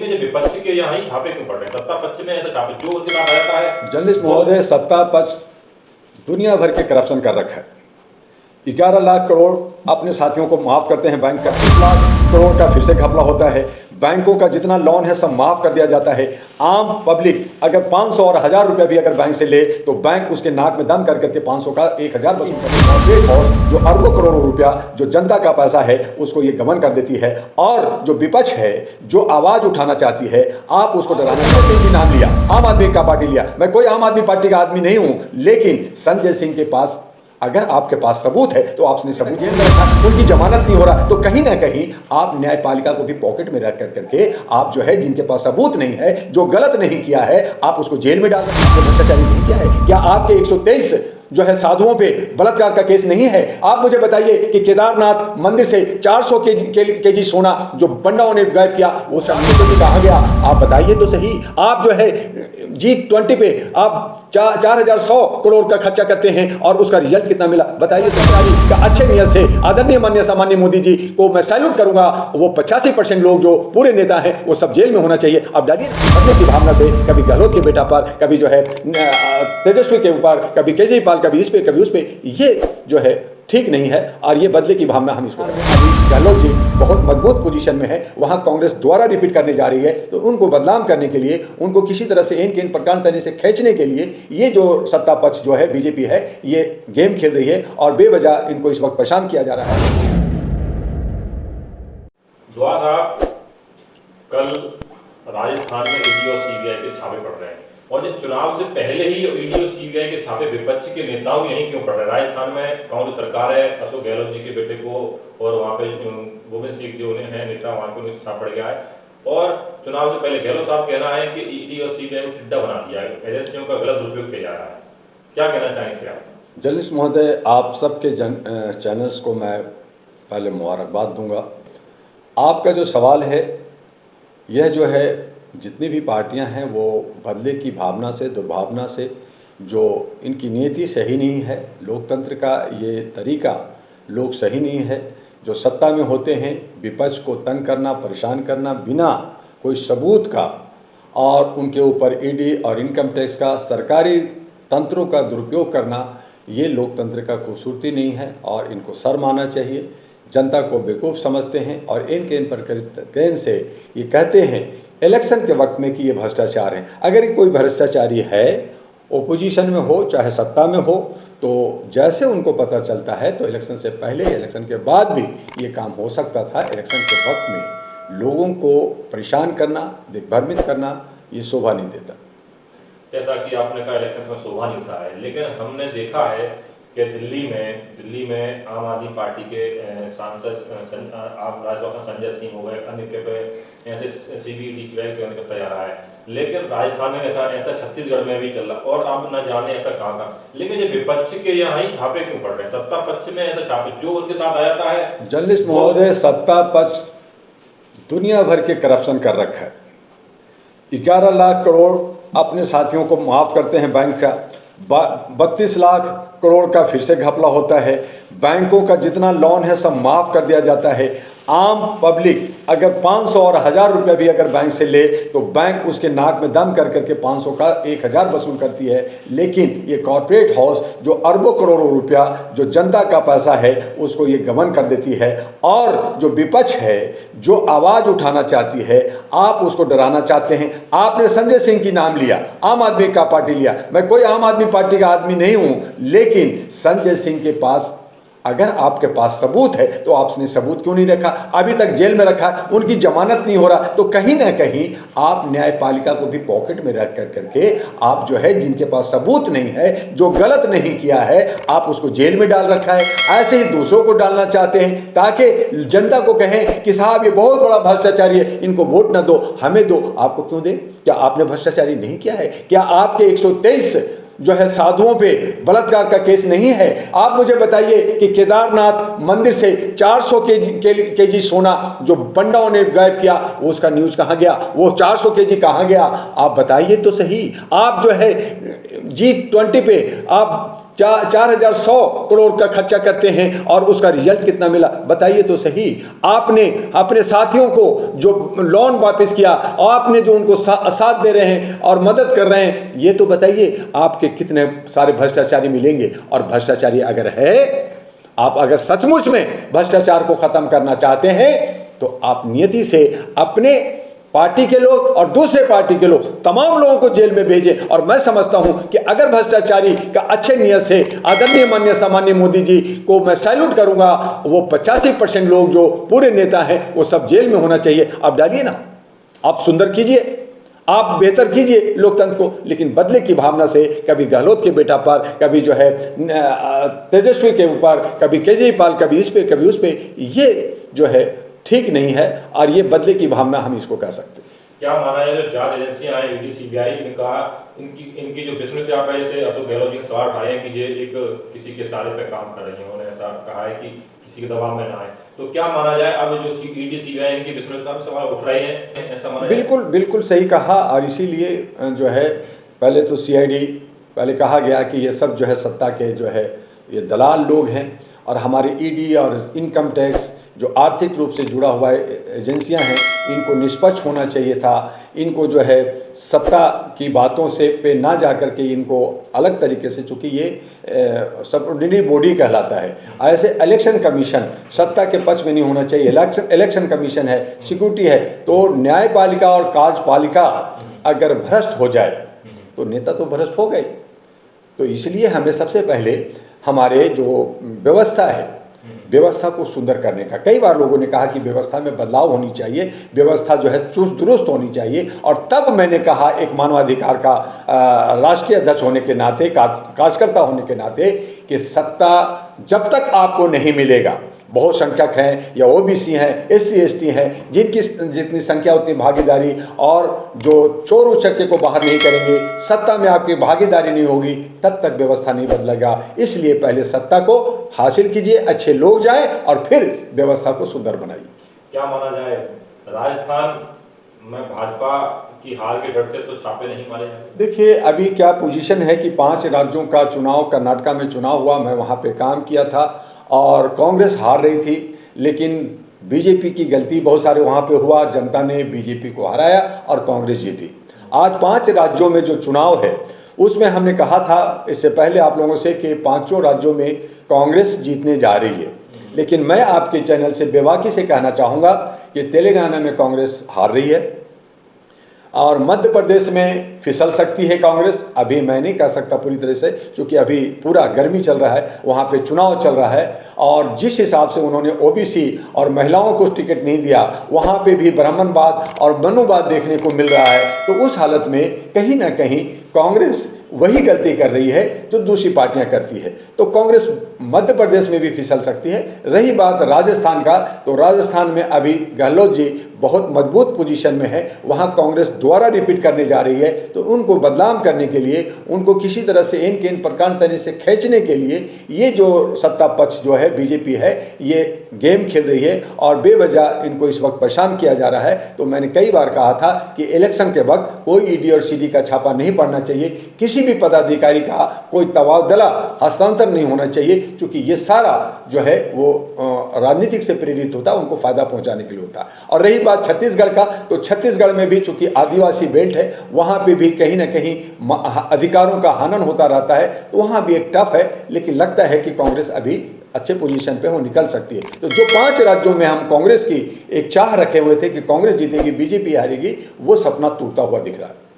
लेकिन जो विपक्ष के यहाँ ही छापे क्यों पड़ रहे हैं? सत्ता पक्ष में ऐसा छापे जो उनके साथ रहता है। जर्नलिस्ट महोदय, सत्ता पक्ष दुनिया भर के करप्शन कर रखा है। 11 लाख करोड़ अपने साथियों को माफ़ करते हैं बैंक का, 30 लाख करोड़ का फिर से घपला होता है। बैंकों का जितना लोन है सब माफ़ कर दिया जाता है। आम पब्लिक अगर 500 और 1000 रुपये भी अगर बैंक से ले तो बैंक उसके नाक में दम कर करके 500 का 1000 वसूल और जो अरबों करोड़ों रुपया जो जनता का पैसा है उसको ये गबन कर देती है। और जो विपक्ष है जो आवाज़ उठाना चाहती है, आप उसको डराना चाहते हैं। नाम लिया, आम आदमी का पार्टी लिया। मैं कोई आम आदमी पार्टी का आदमी नहीं हूँ, लेकिन संजय सिंह के पास अगर आपके पास सबूत है तो आपने सबूत जेल में रखा, उनकी जमानत नहीं हो रहा, तो कहीं ना कहीं आप न्यायपालिका को भी पॉकेट में रख करके आप जो है जिनके पास सबूत नहीं है, जो गलत नहीं किया है, आप उसको जेल में डाल सकते हैं। भ्रष्टाचारी नहीं किया है क्या? आपके 123 जो है साधुओं पे बलात्कार का केस नहीं है? आप मुझे बताइए कि केदारनाथ मंदिर से 400 केजी सोना जो बंडाओं ने गायब किया वो सामने कहा गया? आप बताइए तो सही। आप जो है G20 पे आप 4100 करोड़ का खर्चा करते हैं और उसका रिजल्ट कितना मिला बताइए? सरकारी का अच्छे नियत से आदरणीय माननीय सामान्य मोदी जी को मैं सैल्यूट करूंगा। वो 85% लोग जो पूरे नेता हैं वो सब जेल में होना चाहिए। अब डालिए बदले की भावना से कभी गहलोत के बेटा पर, कभी जो है तेजस्वी के ऊपर, कभी केजरीवाल, कभी इस पे कभी उस पे, ये जो है ठीक नहीं है। और ये बदले की भावना हम इसको अभी गहलोत जी बहुत मजबूत पोजीशन में है, वहाँ कांग्रेस द्वारा रिपीट करने जा रही है, तो उनको बदनाम करने के लिए, उनको किसी तरह से इन प्रकार तरीके से खींचने के लिए ये जो सत्ता पक्ष जो है बीजेपी है ये गेम खेल रही है और बेवजह इनको इस वक्त परेशान किया जा रहा है। दुआ साहब, कल राजस्थान में ईडी और सीबीआई के छापे पड़ रहे हैं और जो चुनाव से पहले ही ईडी और सीबीआई के छापे विपक्ष के नेताओं यहीं क्यों पड़ रहे हैं? राजस्थान में कांग्रेस सरकार है, अशोक गहलोत जी के बेटे को और वहाँ पे गोविंद सिंह जो है नेता, वहाँ को छाप पड़ गया है। और चुनाव से पहले गहलोत साहब कहना है कि ईडी और सीबीआई को टिड्डा बना दिया है, एजेंसियों का गलत दुरुपयोग किया जा रहा है। क्या कहना चाहेंगे आप? जर्नलिस्ट महोदय, आप सबके चैनल्स को मैं पहले मुबारकबाद दूंगा। आपका जो सवाल है यह जो है जितनी भी पार्टियां हैं वो बदले की भावना से, दुर्भावना से, जो इनकी नीति सही नहीं है, लोकतंत्र का ये तरीका लोग सही नहीं है, जो सत्ता में होते हैं विपक्ष को तंग करना, परेशान करना बिना कोई सबूत का, और उनके ऊपर ईडी और इनकम टैक्स का, सरकारी तंत्रों का दुरुपयोग करना, ये लोकतंत्र का खूबसूरती नहीं है और इनको शर्म मानना चाहिए। जनता को बेवकूफ़ समझते हैं और इनके इन पर से ये कहते हैं इलेक्शन के वक्त में कि ये भ्रष्टाचार है। अगर कोई भ्रष्टाचारी है, ओपोजिशन में हो चाहे सत्ता में हो, तो जैसे उनको पता चलता है तो इलेक्शन से पहले, इलेक्शन के बाद भी ये काम हो सकता था। इलेक्शन के वक्त में लोगों को परेशान करना, दिग्भ्रमित करना, ये शोभा नहीं देता। जैसा कि आपने कहा इलेक्शन में शोभा नहीं होता है, लेकिन हमने देखा है कि दिल्ली में आम आदमी पार्टी के सांसद आप राज्यसभा संजय सिंह हो गए, अन्य के पे ऐसे सीबीडी से करता जा रहा है। लेकिन राजस्थान में ऐसा छत्तीसगढ़ में भी चल रहा, और आप न जाने ऐसा कहाँ। लेकिन जो विपक्ष के यहाँ ही छापे क्यों पड़ रहे हैं? सत्ता पक्ष में ऐसा छापे जो उनके साथ आ जाता है। जर्नलिस्ट महोदय, सत्ता पक्ष दुनिया भर के करप्शन कर रखा है। 11 लाख करोड़ अपने साथियों को माफ़ करते हैं बैंक का, 32 लाख करोड़ का फिर से घपला होता है। बैंकों का जितना लोन है सब माफ़ कर दिया जाता है। आम पब्लिक अगर 500 और 1000 रुपये भी अगर बैंक से ले तो बैंक उसके नाक में दम कर करके 500 का 1000 वसूल करती है। लेकिन ये कॉर्पोरेट हाउस जो अरबों करोड़ों रुपया जो जनता का पैसा है उसको ये गबन कर देती है। और जो विपक्ष है जो आवाज़ उठाना चाहती है, आप उसको डराना चाहते हैं। आपने संजय सिंह की नाम लिया, आम आदमी का पार्टी लिया। मैं कोई आम आदमी पार्टी का आदमी नहीं हूँ, लेकिन संजय सिंह के पास अगर आपके पास सबूत है तो आपने सबूत क्यों नहीं रखा? अभी तक जेल में रखा, उनकी जमानत नहीं हो रहा, तो कहीं ना कहीं आप न्यायपालिका को भी पॉकेट में रख करके आप जो है जिनके पास सबूत नहीं है, जो गलत नहीं किया है, आप उसको जेल में डाल रखा है। ऐसे ही दूसरों को डालना चाहते हैं ताकि जनता को कहें कि साहब ये बहुत बड़ा भ्रष्टाचारी है, इनको वोट ना दो, हमें दो। आपको क्यों दें? क्या आपने भ्रष्टाचारी नहीं किया है? क्या आपके 123 जो है साधुओं पे बलात्कार का केस नहीं है? आप मुझे बताइए कि केदारनाथ मंदिर से 400 केजी सोना जो बंडाओं ने गायब किया वो उसका न्यूज़ कहाँ गया? वो 400 केजी कहाँ गया? आप बताइए तो सही। आप जो है G20 पे आप 4100 करोड़ का खर्चा करते हैं और उसका रिजल्ट कितना मिला बताइए तो सही। आपने अपने साथियों को जो लोन वापस किया, आपने जो उनको साथ दे रहे हैं और मदद कर रहे हैं, ये तो बताइए आपके कितने सारे भ्रष्टाचारी मिलेंगे। और भ्रष्टाचारी अगर है, आप अगर सचमुच में भ्रष्टाचार को खत्म करना चाहते हैं तो आप नियति से अपने पार्टी के लोग और दूसरे पार्टी के लोग तमाम लोगों को जेल में भेजें। और मैं समझता हूं कि अगर भ्रष्टाचारी का अच्छे नियत से आदरणीय माननीय सामान्य मोदी जी को मैं सैल्यूट करूंगा, वो 85% लोग जो पूरे नेता हैं वो सब जेल में होना चाहिए। आप डालिए ना, आप सुंदर कीजिए, आप बेहतर कीजिए लोकतंत्र को, लेकिन बदले की भावना से कभी गहलोत के बेटा पर, कभी जो है तेजस्वी के ऊपर, कभी केजरीवाल, कभी इस पे कभी उस पे, ये जो है ठीक नहीं है। और ये बदले की भावना हम इसको कह सकते हैं। क्या माना है जो जांच एजेंसियां हैं, ईडी सीबीआई ने कहा इनकी जो विश्वसनीयता है, जैसे अशोक गहलोत जी ने सवाल उठाए हैं कि ये एक किसी के इशारे पे काम कर रही है, उन्होंने ऐसा कहा है कि किसी के दबाव में ना आए, तो क्या माना जाए अब जो ईडी सीबीआई इनकी विश्वसनीयता पर सवाल उठ रहे हैं, ऐसा माना जाए? बिल्कुल बिल्कुल सही कहा। और इसीलिए जो है पहले तो सीआईडी, पहले कहा गया कि ये सब जो है सत्ता के जो है ये दलाल लोग हैं, और हमारे ईडी और इनकम टैक्स जो आर्थिक रूप से जुड़ा हुआ एजेंसियां हैं, इनको निष्पक्ष होना चाहिए था। इनको जो है सत्ता की बातों से पे ना जा कर के इनको अलग तरीके से, चूँकि ये सबऑर्डिनरी बॉडी कहलाता है, ऐसे इलेक्शन कमीशन सत्ता के पक्ष में नहीं होना चाहिए। इलेक्शन कमीशन है, सिक्योरिटी है, तो न्यायपालिका और कार्यपालिका अगर भ्रष्ट हो जाए तो नेता तो भ्रष्ट हो गए। तो इसलिए हमें सबसे पहले हमारे जो व्यवस्था है, व्यवस्था को सुंदर करने का, कई बार लोगों ने कहा कि व्यवस्था में बदलाव होनी चाहिए, व्यवस्था जो है चुस्त दुरुस्त होनी चाहिए। और तब मैंने कहा एक मानवाधिकार का राष्ट्रीय अध्यक्ष होने के नाते, कार्यकर्ता होने के नाते, कि सत्ता जब तक आपको नहीं मिलेगा, बहुसंख्यक हैं या ओबीसी हैं, एससी एसटी हैं, जिनकी जितनी संख्या उतनी भागीदारी, और जो चोर उचक्के को बाहर नहीं करेंगे, सत्ता में आपकी भागीदारी नहीं होगी, तब तक व्यवस्था नहीं बदलेगा। इसलिए पहले सत्ता को हासिल कीजिए, अच्छे लोग जाएं और फिर व्यवस्था को सुंदर बनाइए। क्या माना जाए राजस्थान में भाजपा की हार के डर से तो छापे नहीं मारे जाते? देखिए अभी क्या पोजीशन है कि 5 राज्यों का चुनाव, कर्नाटका में चुनाव हुआ, मैं वहाँ पे काम किया था, और कांग्रेस हार रही थी, लेकिन बीजेपी की गलती बहुत सारे वहाँ पे हुआ, जनता ने बीजेपी को हराया और कांग्रेस जीती। आज 5 राज्यों में जो चुनाव है उसमें हमने कहा था इससे पहले आप लोगों से कि 5 राज्यों में कांग्रेस जीतने जा रही है, लेकिन मैं आपके चैनल से बेबाकी से कहना चाहूँगा कि तेलंगाना में कांग्रेस हार रही है और मध्य प्रदेश में फिसल सकती है कांग्रेस। अभी मैं नहीं कह सकता पूरी तरह से, क्योंकि अभी पूरा गर्मी चल रहा है, वहाँ पे चुनाव चल रहा है, और जिस हिसाब से उन्होंने ओबीसी और महिलाओं को टिकट नहीं दिया, वहाँ पे भी ब्राह्मणवाद और मनुवाद देखने को मिल रहा है। तो उस हालत में कहीं ना कहीं कांग्रेस वही गलती कर रही है जो दूसरी पार्टियां करती है, तो कांग्रेस मध्य प्रदेश में भी फिसल सकती है। रही बात राजस्थान का, तो राजस्थान में अभी गहलोत जी बहुत मजबूत पोजीशन में है, वहां कांग्रेस दोबारा रिपीट करने जा रही है। तो उनको बदनाम करने के लिए, उनको किसी तरह से इन के इन प्रकार तरह से खींचने के लिए ये जो सत्ता पक्ष जो है बीजेपी है, ये गेम खेल रही है और बेवजह इनको इस वक्त परेशान किया जा रहा है। तो मैंने कई बार कहा था कि इलेक्शन के वक्त कोई ईडी और सीडी का छापा नहीं पड़ना चाहिए, किसी भी पदाधिकारी का कोई तबादला हस्तांतर नहीं होना चाहिए, क्योंकि ये सारा जो है वो राजनीतिक से प्रेरित होता है, उनको फायदा पहुंचाने के लिए होता है। और रही बात छत्तीसगढ़ का, तो छत्तीसगढ़ में भी चूंकि आदिवासी बेल्ट है, वहाँ पे भी कहीं ना कहीं अधिकारों का हनन होता रहता है, तो वहाँ भी एक टफ है, लेकिन लगता है कि कांग्रेस अभी अच्छे पोजीशन पे वो निकल सकती है। तो जो 5 राज्यों में हम कांग्रेस की एक चाह रखे हुए थे कि कांग्रेस जीतेगी, बीजेपी हारेगी, वो सपना टूटता हुआ दिख रहा है।